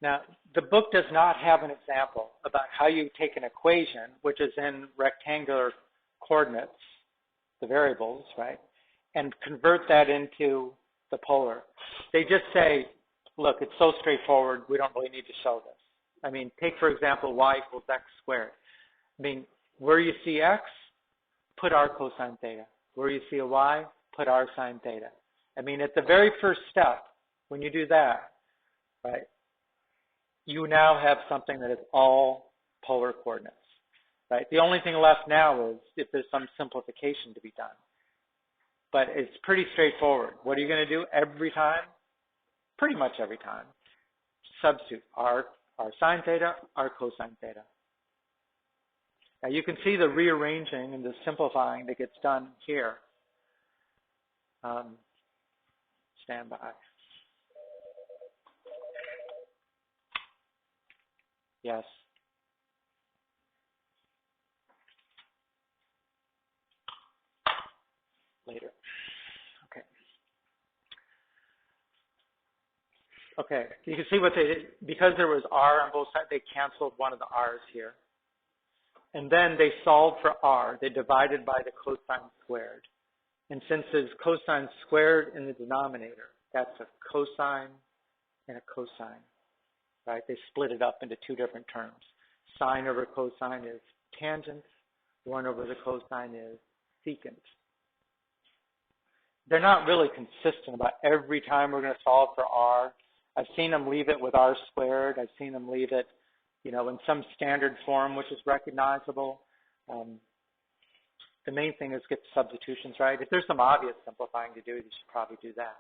Now, the book does not have an example about how you take an equation, which is in rectangular coordinates, the variables, right, and convert that into the polar. They just say, look, it's so straightforward, we don't really need to show this. I mean, take, for example, y equals x squared. I mean, where you see x, put r cosine theta. Where you see a y, put r sine theta. I mean, at the very first step, when you do that, right, you now have something that is all polar coordinates, right? The only thing left now is if there's some simplification to be done. But it's pretty straightforward. What are you going to do every time? Pretty much every time. Substitute r sine theta, r cosine theta. Now you can see the rearranging and the simplifying that gets done here. Stand by. Yes. Later. Okay. Okay. You can see what they did. Because there was r on both sides, they canceled one of the r's here. And then they solved for r. They divided by the cosine squared. And since there's cosine squared in the denominator, that's a cosine and a cosine, right? They split it up into two different terms. Sine over cosine is tangent. 1 over the cosine is secant. They're not really consistent about every time we're going to solve for r. I've seen them leave it with r squared. I've seen them leave it, you know, in some standard form, which is recognizable. The main thing is get the substitutions right. If there's some obvious simplifying to do, you should probably do that.